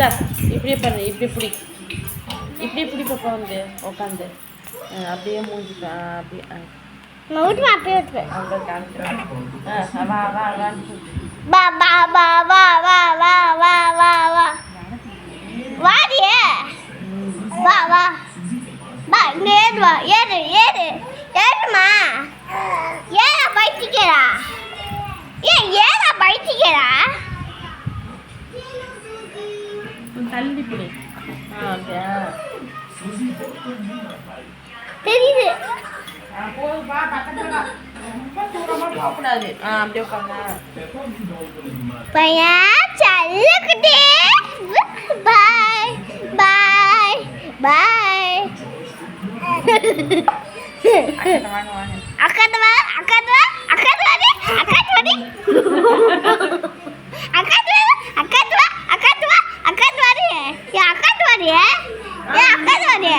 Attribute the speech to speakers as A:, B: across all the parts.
A: இந்தா இப்படியே பண்ணு, இப்படி பிடி, இப்படி பிடி பாப்பா. வந்து உட்காந்து அப்படியே மூஞ்சிப்பா, அப்படியே அங்கே காமிக்கிறேன். வா வா வா
B: வாடியே வா வா வா இங்க ஏறு வா ஏறு ஏறு ஏறுமா ஏறா பைத்திக்கிறா ஏறா பைத்திக்கிறா
A: தள்ளி பிடி. அப்படியா
B: தெரியுது
A: போதுப்பா, பக்கத்துல வா. ரொம்ப தூரமா போகக்கூடாது. அப்படியே உட்காங்க.
B: பையன் சல்லுக்குட்டே பாய் பாய் பாய்
A: வாங்க வாங்க.
B: அக்காத்து வா அக்காத்து வா அக்காத்து வாடி அக்காத்து வாடி அக்காத்து வா அக்காத்து வா அக்காத்து வா அக்காத்து வாடி ஏ அக்காத்து வாடி ஏ அக்காத்து வாடி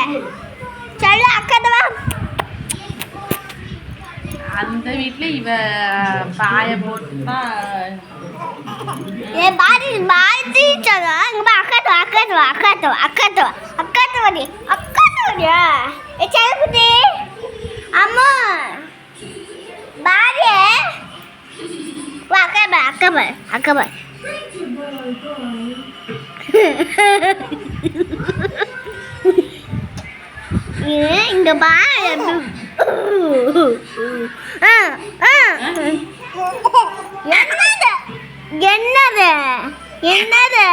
B: சல்லு அக்காத்து வா.
A: அந்த வீட்ல இவ பாய போட்டுதான்
B: ஏ பாடி பாடி சல்லு இங்க பா அக்காத்து வா அக்காத்து வா அக்காத்து வா அக்காத்து வா அக்காத்து வாடி அக்காத்து வாடியா ஏ சல்லுக்குட்டி அம்மா பாடி வா அக்கா இங்க பாரு என்னது என்னது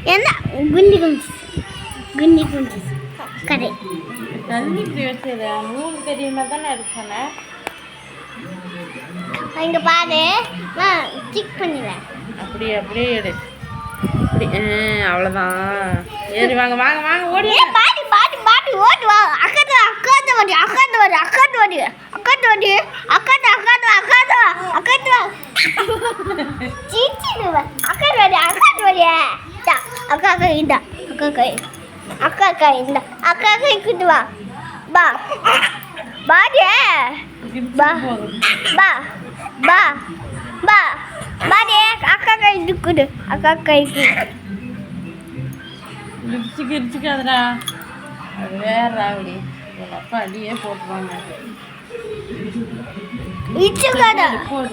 B: என்ன குண்டி குஞ்சு கடை
A: தண்ணி இப்படி வச்சது நூல் தெரியுமா தானே இருக்கானே.
B: இங்க பாரு நான் செக் பண்ணிடுறேன்.
A: அப்படியே அப்படியே எடு. அப்படி அவ்வளோதான். ஏறி வாங்க வாங்க வாங்க ஓடி.
B: பாடி பாடி பாடி ஓடி வா அக்காத்து அக்காத்து வாடி அக்காத்து வாடி அக்காத்து வாடி அக்காத்து வாடி அக்காத்து அக்காத்து அக்காத்து அக்காத்து வா சீச்சிடுவ அக்காத்து வாடி அக்காத்து வாடி அக்கா கை இந்த அக்கா கை இந்த அக்கா கை கிட்டு வா பா பாடி பா பா பா பா பாடி அக்கா கை துக்குடு அக்கா கைக்கு
A: லிப்ஸ்டிக் இடிச்சுக்காதுடா. அது வேற ராவடி. உங்கள் அப்பா அடியே போட்டுருவாங்க.
B: இடிச்சுக்காத
A: போடு